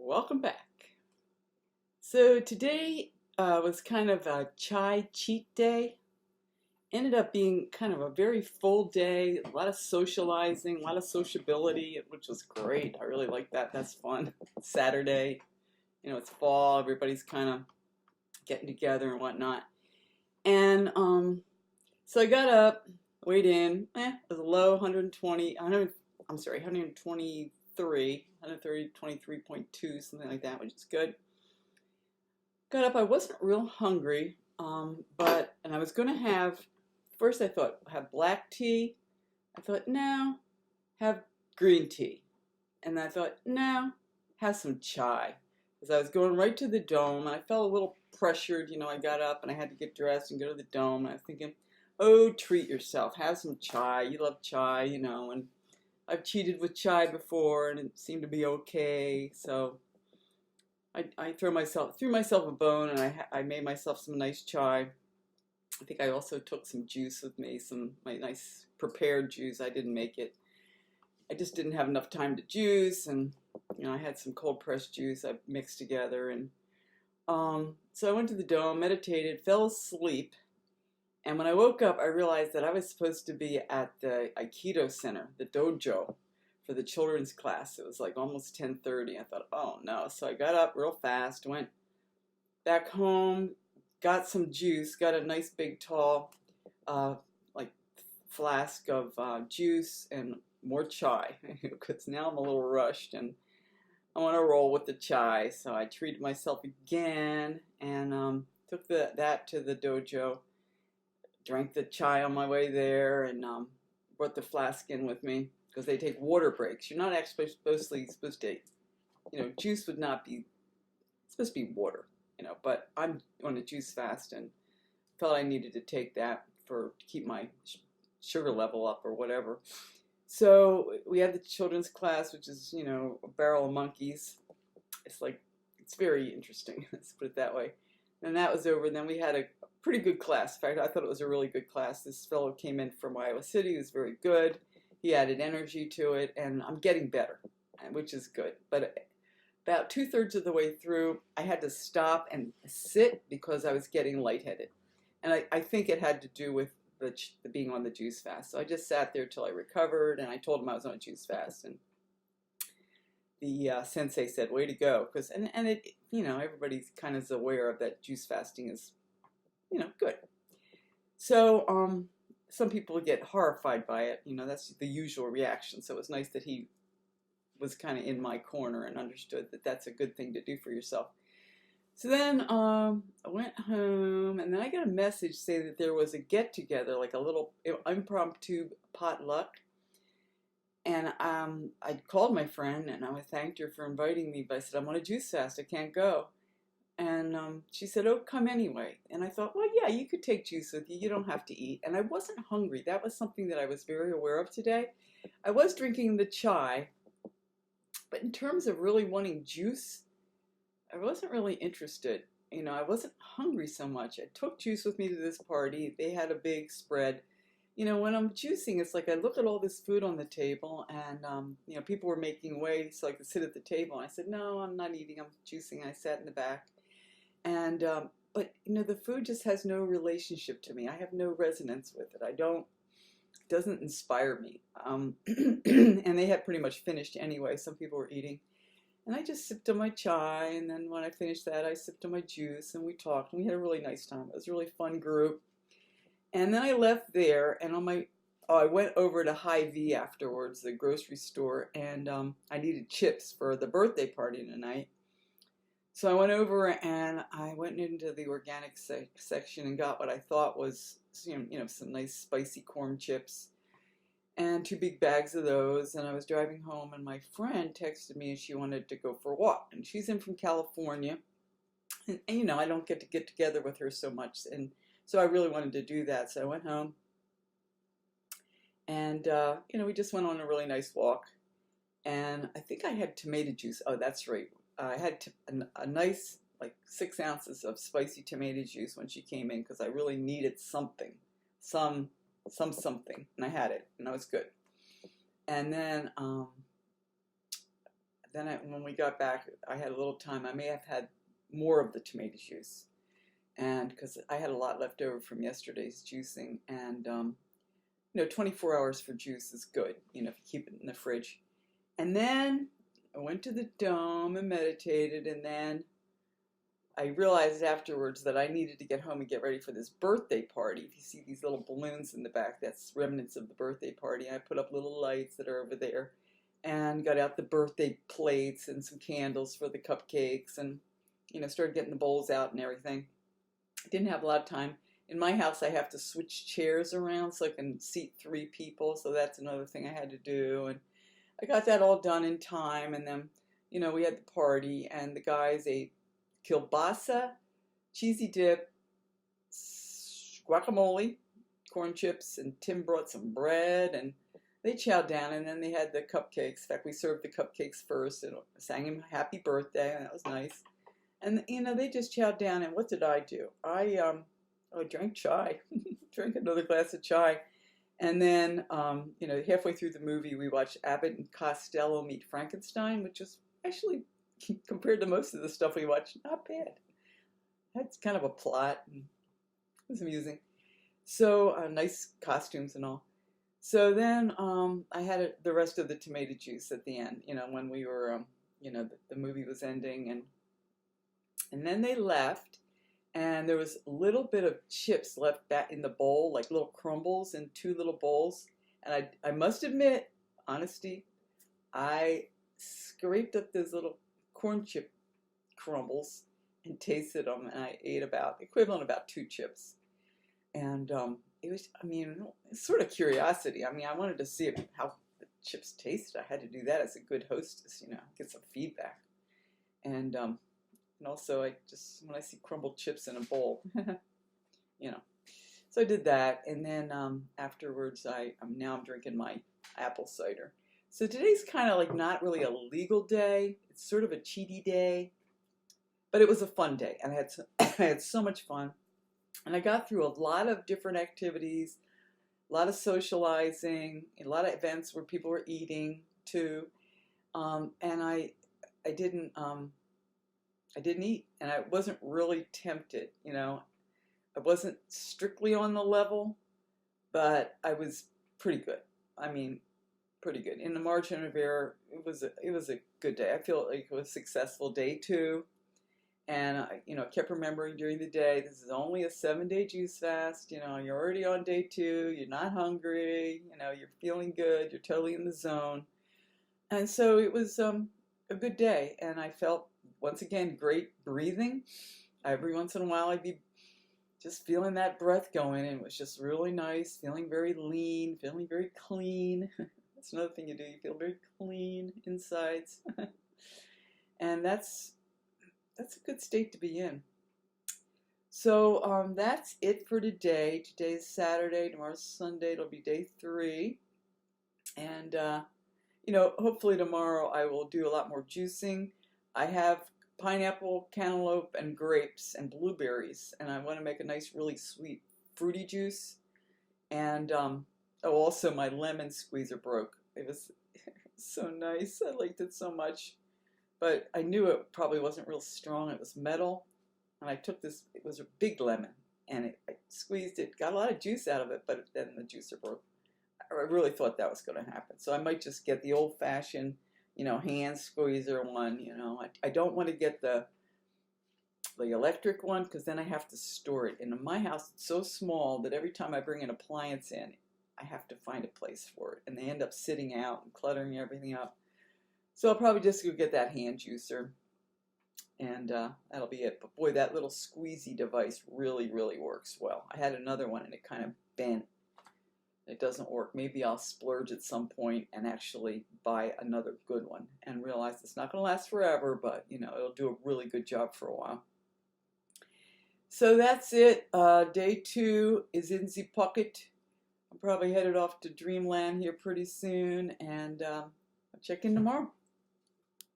Welcome back. So today was kind of a chai cheat day. Ended up being kind of a very full day, a lot of socializing, a lot of sociability, which was great. I really like that. That's fun. Saturday, it's fall, everybody's kind of getting together and whatnot. And so I got up, weighed in, it was a low 120, 100, I'm sorry, 123, 123.2, something like that, which is good. Got up, I wasn't real hungry, and I was going to first I thought, have black tea. I thought, no, have green tea. And I thought, no, have some chai. Because I was going right to the dome, and I felt a little pressured. I got up and I had to get dressed and go to the dome. And I was thinking, oh, treat yourself. Have some chai. You love chai, and I've cheated with chai before, and it seemed to be okay. So I threw myself a bone, and I made myself some nice chai. I think I also took some juice with me, my nice prepared juice. I didn't make it. I just didn't have enough time to juice, and I had some cold pressed juice I mixed together, and so I went to the dome, meditated, fell asleep, and when I woke up, I realized that I was supposed to be at the Aikido Center, the dojo, for the children's class. It was like almost 10:30. I thought, oh no. So I got up real fast, went back home, got some juice, got a nice big tall like flask of juice and more chai, because now I'm a little rushed and I want to roll with the chai. So I treated myself again and took that to the dojo, drank the chai on my way there, and brought the flask in with me, because they take water breaks. You're not actually supposed to, juice would not be, it's supposed to be water, but I'm on a juice fast and felt I needed to take that to keep my sugar level up or whatever. So we had the children's class, which is, a barrel of monkeys. It's very interesting, let's put it that way. And that was over, and then we had a pretty good class. In fact, I thought it was a really good class. This fellow came in from Iowa City. He was very good. He added energy to it, and I'm getting better, which is good. But about 2/3 of the way through, I had to stop and sit because I was getting lightheaded. And I think it had to do with the being on the juice fast. So I just sat there till I recovered, and I told him I was on a juice fast. And the sensei said, way to go. And it, everybody's kind of aware of that juice fasting is, good. So some people get horrified by it. That's the usual reaction. So it was nice that he was kind of in my corner and understood that that's a good thing to do for yourself. So then I went home, and then I got a message saying that there was a get-together, like a little impromptu potluck. And I called my friend, and I thanked her for inviting me, but I said, I'm on a juice fast, I can't go. And she said, oh, come anyway. And I thought, well, yeah, you could take juice with you. You don't have to eat. And I wasn't hungry. That was something that I was very aware of today. I was drinking the chai, but in terms of really wanting juice, I wasn't really interested. I wasn't hungry so much. I took juice with me to this party. They had a big spread. When I'm juicing, it's like I look at all this food on the table, and people were making way so I could sit at the table. And I said, no, I'm not eating. I'm juicing. I sat in the back. And but the food just has no relationship to me. I have no resonance with it. It doesn't inspire me. And they had pretty much finished anyway. Some people were eating, and I just sipped on my chai. And then when I finished that, I sipped on my juice, and we talked, and we had a really nice time. It was a really fun group. And then I left there, and I went over to Hy-Vee afterwards, the grocery store, and I needed chips for the birthday party tonight. So I went over and I went into the organic section and got what I thought was, some nice spicy corn chips and 2 big bags of those. And I was driving home, and my friend texted me and she wanted to go for a walk. And she's in from California. And I don't get together with her so much. And so I really wanted to do that. So I went home, and, we just went on a really nice walk. And I think I had tomato juice. Oh, that's right. I had a nice, like 6 ounces of spicy tomato juice when she came in, because I really needed something, something, and I had it, and that was good. And then then when we got back, I had a little time. I may have had more of the tomato juice, and because I had a lot left over from yesterday's juicing, and 24 hours for juice is good, if you keep it in the fridge. And then I went to the dome and meditated, and then I realized afterwards that I needed to get home and get ready for this birthday party. If you see these little balloons in the back, that's remnants of the birthday party. I put up little lights that are over there and got out the birthday plates and some candles for the cupcakes and, started getting the bowls out and everything. Didn't have a lot of time. In my house, I have to switch chairs around so I can seat 3 people, so that's another thing I had to do. And I got that all done in time, and then, we had the party, and the guys ate kielbasa, cheesy dip, guacamole, corn chips, and Tim brought some bread, and they chowed down, and then they had the cupcakes. In fact, we served the cupcakes first, and sang him happy birthday, and that was nice. And, they just chowed down, and what did I do? I drank chai, drank another glass of chai. And then, halfway through the movie, we watched Abbott and Costello Meet Frankenstein, which was actually, compared to most of the stuff we watched, not bad. That's kind of a plot, and it was amusing. So, nice costumes and all. So then I had the rest of the tomato juice at the end, when we were, the movie was ending. And then they left, and there was a little bit of chips left back in the bowl, like little crumbles in 2 little bowls. And I must admit, honesty, I scraped up those little corn chip crumbles and tasted them, and I ate equivalent about 2 chips. And it was, it's sort of curiosity. I wanted to see how the chips tasted. I had to do that as a good hostess, get some feedback. And also, when I see crumbled chips in a bowl, So I did that, and then afterwards, I'm drinking my apple cider. So today's kind of like not really a legal day. It's sort of a cheaty day, but it was a fun day, and I had so much fun. And I got through a lot of different activities, a lot of socializing, a lot of events where people were eating too. And I didn't eat, and I wasn't really tempted. I wasn't strictly on the level, but I was pretty good. Pretty good. In the margin of error, it was a good day. I feel like it was a successful day too. And I, kept remembering during the day, this is only a 7-day juice fast. You're already on day 2. You're not hungry. You're feeling good. You're totally in the zone. And so it was a good day. And I felt, once again, great breathing. Every once in a while, I'd be just feeling that breath going. And it was just really nice, feeling very lean, feeling very clean. That's another thing you do. You feel very clean insides. And that's a good state to be in. So that's it for today. Today's Saturday. Tomorrow's Sunday. It'll be day 3. And, hopefully tomorrow I will do a lot more juicing. I have pineapple, cantaloupe, and grapes, and blueberries. And I want to make a nice, really sweet, fruity juice. And also my lemon squeezer broke. It was so nice. I liked it so much. But I knew it probably wasn't real strong. It was metal. And I took this, it was a big lemon, and I squeezed it, got a lot of juice out of it, but then the juicer broke. I really thought that was going to happen. So I might just get the old-fashioned, hand squeezer one. I don't want to get the electric one, because then I have to store it. And in my house, it's so small that every time I bring an appliance in, I have to find a place for it. And they end up sitting out and cluttering everything up. So I'll probably just go get that hand juicer, and that'll be it. But boy, that little squeezy device really, really works well. I had another one, and it kind of bent. It doesn't work. Maybe I'll splurge at some point and actually buy another good one and realize it's not going to last forever, but, it'll do a really good job for a while. So that's it. Day 2 is in the pocket. I'm probably headed off to Dreamland here pretty soon, and I'll check in tomorrow.